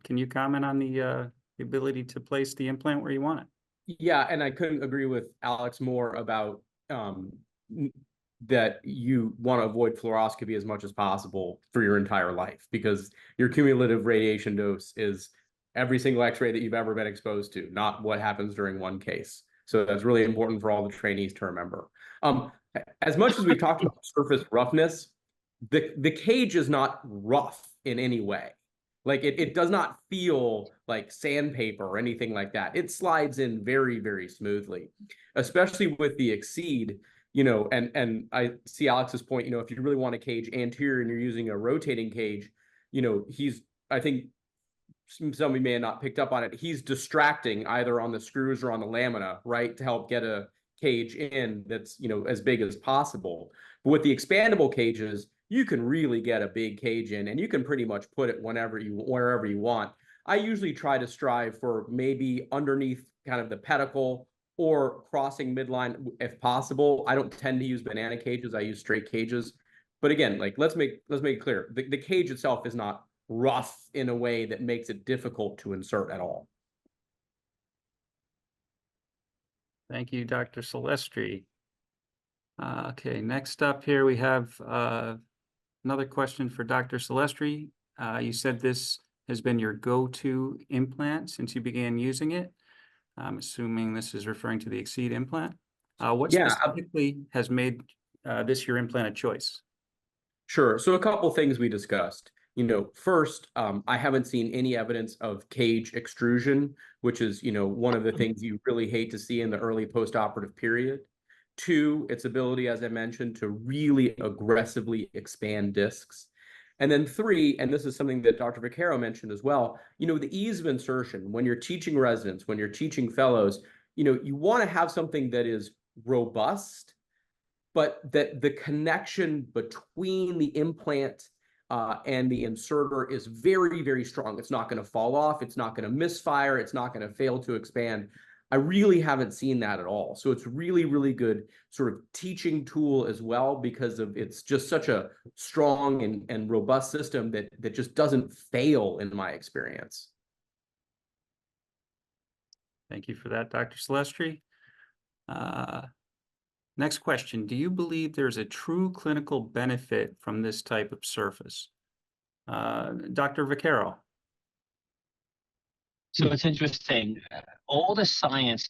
Can you comment on the ability to place the implant where you want it? Yeah, and I couldn't agree with Alex more about that you want to avoid fluoroscopy as much as possible for your entire life, because your cumulative radiation dose is every single x-ray that you've ever been exposed to, not what happens during one case. So that's really important for all the trainees to remember. As much as we've talked about surface roughness, the cage is not rough in any way. Like it does not feel like sandpaper or anything like that. It slides in very, very smoothly, especially with the Exceed, and I see Alex's point, if you really want a cage anterior and you're using a rotating cage, I think somebody may have not picked up on it. He's distracting either on the screws or on the lamina, right, to help get a cage in that's, as big as possible. But with the expandable cages, you can really get a big cage in and you can pretty much put it wherever you want. I usually try to strive for maybe underneath kind of the pedicle or crossing midline if possible. I don't tend to use banana cages. I use straight cages. But again, let's make it clear. The cage itself is not rough in a way that makes it difficult to insert at all. Thank you, Dr. Celestri. Okay, next up here we have another question for Dr. Celestri. You said this has been your go-to implant since you began using it. I'm assuming this is referring to the Exceed implant. What specifically has made this your implant of choice? Sure. So a couple things we discussed. First, I haven't seen any evidence of cage extrusion, which is, one of the things you really hate to see in the early postoperative period. Two, its ability, as I mentioned, to really aggressively expand discs. And then three, and this is something that Dr. Vaccaro mentioned as well, the ease of insertion. When you're teaching residents, when you're teaching fellows, you want to have something that is robust, but that the connection between the implant and the inserter is very, very strong. It's not going to fall off. It's not going to misfire. It's not going to fail to expand. I really haven't seen that at all. So it's really, really good sort of teaching tool as well, because it's just such a strong and robust system that just doesn't fail in my experience. Thank you for that, Dr. Celestri. Next question. Do you believe there's a true clinical benefit from this type of surface? Dr. Vaccaro. So it's interesting. All the science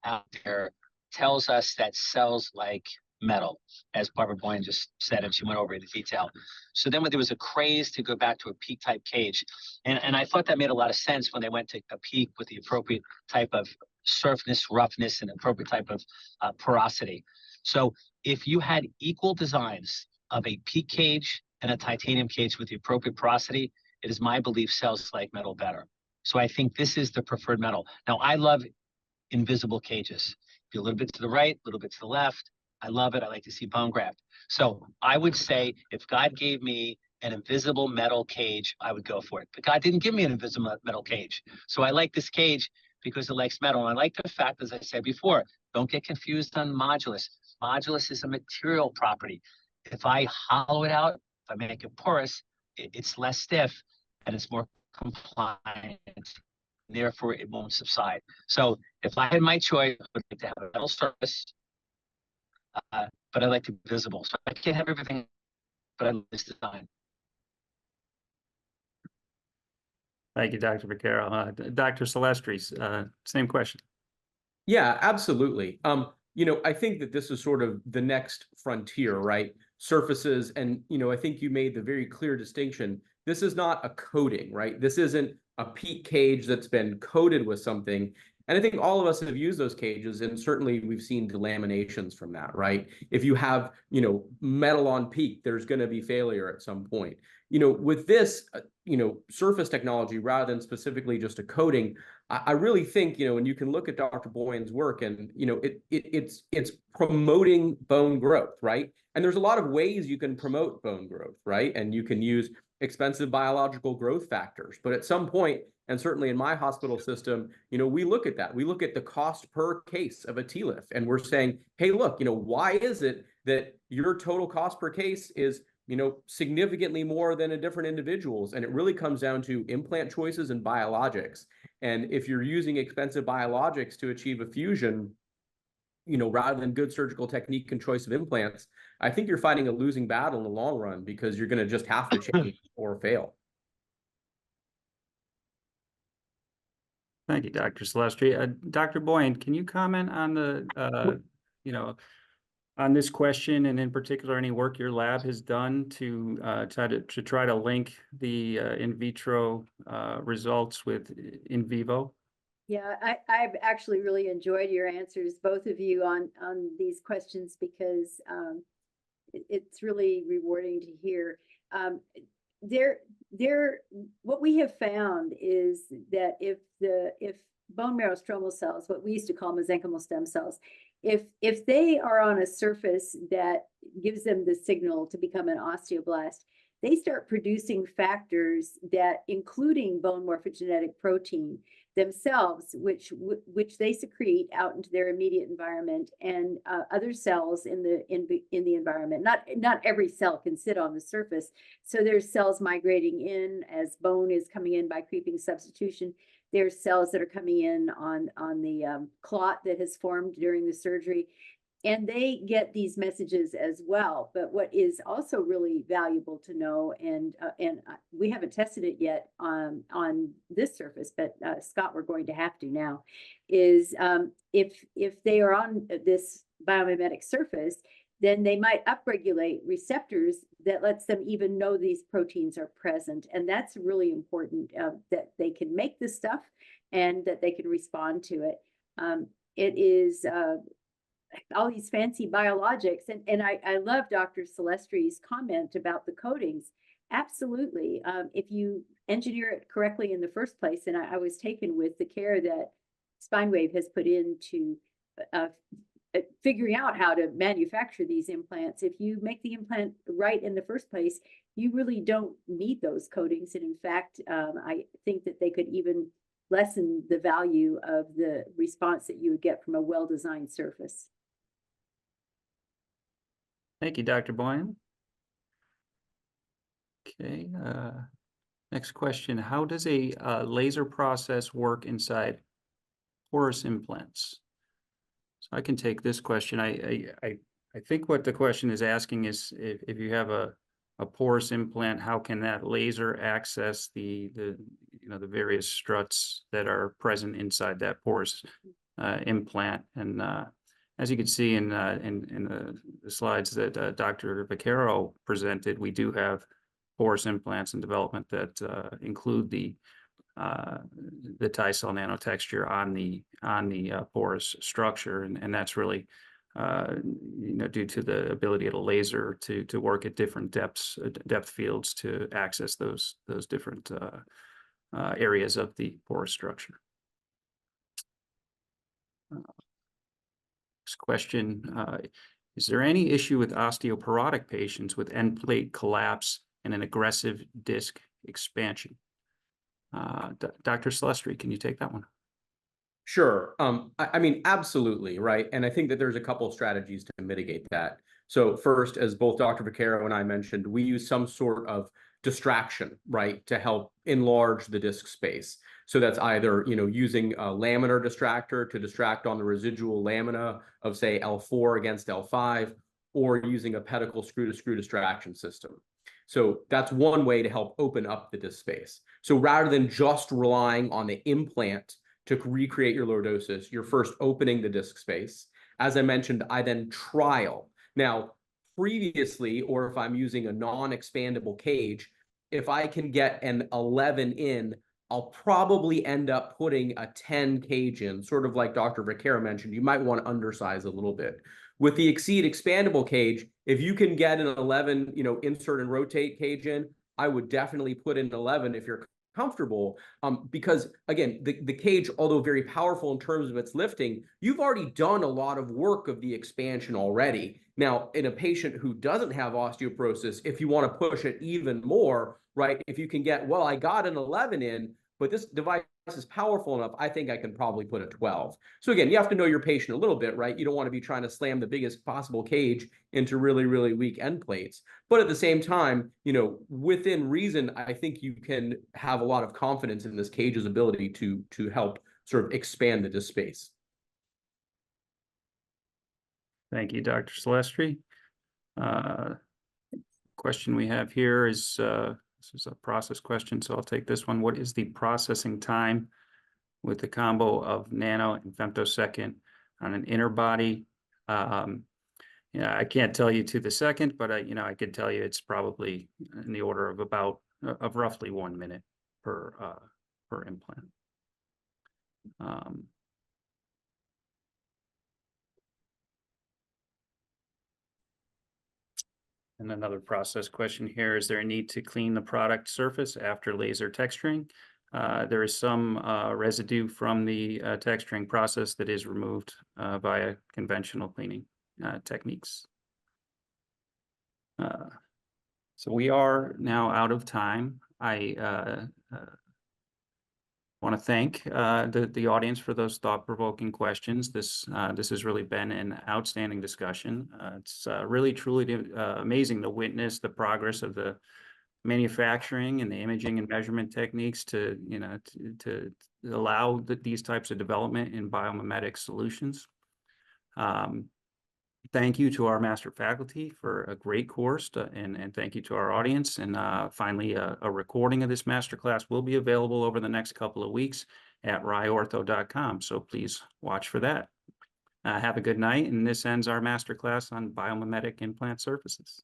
out there tells us that cells like metal, as Barbara Boyan just said, and she went over it in detail. So then when there was a craze to go back to a peak type cage, and I thought that made a lot of sense when they went to a peak with the appropriate type of surface roughness and appropriate type of porosity. So if you had equal designs of a PEEK cage and a titanium cage with the appropriate porosity, it is my belief cells like metal better. So I think this is the preferred metal. Now, I love invisible cages. Be a little bit to the right, a little bit to the left. I love it. I like to see bone graft. So I would say if God gave me an invisible metal cage, I would go for it. But God didn't give me an invisible metal cage. So I like this cage because it likes metal. And I like the fact, as I said before, don't get confused on modulus. Modulus is a material property. If I hollow it out, if I make it porous, it's less stiff and it's more compliant. Therefore, it won't subside. So if I had my choice, I would like to have a metal surface, but I like to be visible. So I can't have everything, but I like this design. Thank you, Dr. Vaccaro. Dr. Celestri, same question. Yeah, absolutely. I think that this is sort of the next frontier, right? Surfaces, and I think you made the very clear distinction. This is not a coating, right? This isn't a PEEK cage that's been coated with something. And I think all of us have used those cages, and certainly we've seen delaminations from that, right? If you have, metal on PEEK, there's going to be failure at some point. With this, surface technology, rather than specifically just a coating, I really think, and you can look at Dr. Boyen's work, and it's promoting bone growth, right? And there's a lot of ways you can promote bone growth, right? And you can use expensive biological growth factors, but at some point, and certainly in my hospital system, we look at that. We look at the cost per case of a TLIF, and we're saying, hey, look, why is it that your total cost per case is significantly more than a different individual's? And it really comes down to implant choices and biologics. And if you're using expensive biologics to achieve a fusion, rather than good surgical technique and choice of implants, I think you're fighting a losing battle in the long run, because you're going to just have to change or fail. Thank you, Dr. Celestri. Dr. Boyen, can you comment on the, on this question, and in particular, any work your lab has done to try to link the in vitro results with in vivo? Yeah, I've actually really enjoyed your answers, both of you, on these questions, because it's really rewarding to hear. What we have found is that if bone marrow stromal cells, what we used to call mesenchymal stem cells, if they are on a surface that gives them the signal to become an osteoblast, they start producing factors that, including bone morphogenetic protein themselves, which they secrete out into their immediate environment, and other cells in the environment. Not every cell can sit on the surface, so there's cells migrating in as bone is coming in by creeping substitution. There's cells that are coming in on the clot that has formed during the surgery, and they get these messages as well. But what is also really valuable to know, and we haven't tested it yet on this surface, but Scott, we're going to have to now, is if they are on this biomimetic surface, then they might upregulate receptors that lets them even know these proteins are present. And that's really important, that they can make this stuff and that they can respond to it. It is all these fancy biologics. And I love Dr. Celestri's comment about the coatings. Absolutely. If you engineer it correctly in the first place, and I was taken with the care that SpineWave has put into figuring out how to manufacture these implants. If you make the implant right in the first place, you really don't need those coatings. And in fact, I think that they could even lessen the value of the response that you would get from a well-designed surface. Thank you, Dr. Boyen. Okay, next question. How does a laser process work inside porous implants? So I can take this question. I think what the question is asking is, if you have a porous implant, how can that laser access the various struts that are present inside that porous implant? And as you can see in the slides that Dr. Vaccaro presented, we do have porous implants in development that include the TiCell nanotexture on the porous structure, and that's really due to the ability of a laser to work at different depth fields to access those different areas of the porous structure. Next question, is there any issue with osteoporotic patients with end plate collapse and an aggressive disc expansion? Dr. Celestri, can you take that one? Sure. I mean, absolutely, right? And I think that there's a couple of strategies to mitigate that. So first, as both Dr. Vaccaro and I mentioned, we use some sort of distraction, right, to help enlarge the disc space. So that's either, using a laminar distractor to distract on the residual lamina of, say, L4 against L5, or using a pedicle screw-to-screw distraction system. So that's one way to help open up the disc space. So rather than just relying on the implant to recreate your lordosis, you're first opening the disc space. As I mentioned, I then trial. Now, previously, or if I'm using a non-expandable cage, if I can get an 11 in, I'll probably end up putting a 10 cage in, sort of like Dr. Vaccaro mentioned. You might want to undersize a little bit. With the Exceed expandable cage, if you can get an 11, insert and rotate cage in, I would definitely put in 11 if you're comfortable, because again, the cage, although very powerful in terms of its lifting, you've already done a lot of work of the expansion already. Now, in a patient who doesn't have osteoporosis, if you want to push it even more, right, if you can get, well, I got an 11 in, but this device is powerful enough, I think I can probably put a 12. So again, you have to know your patient a little bit, right? You don't want to be trying to slam the biggest possible cage into really, really weak end plates. But at the same time, within reason, I think you can have a lot of confidence in this cage's ability to help sort of expand the disc space. Thank you, Dr. Celestri. Question we have here is, this is a process question, so I'll take this one. What is the processing time with the combo of Nano and Femtosecond on an inner body? I can't tell you to the second, but I could tell you it's probably in the order of roughly 1 minute per implant. And another process question here, is there a need to clean the product surface after laser texturing? There is some residue from the texturing process that is removed via conventional cleaning techniques. So we are now out of time. I want to thank the audience for those thought-provoking questions. This has really been an outstanding discussion. It's really truly amazing to witness the progress of the manufacturing and the imaging and measurement techniques to allow these types of development in biomimetic solutions. Thank you to our master faculty for a great course, and thank you to our audience. And finally, a recording of this masterclass will be available over the next couple of weeks at ryortho.com. So please watch for that. Have a good night. And this ends our masterclass on biomimetic implant surfaces.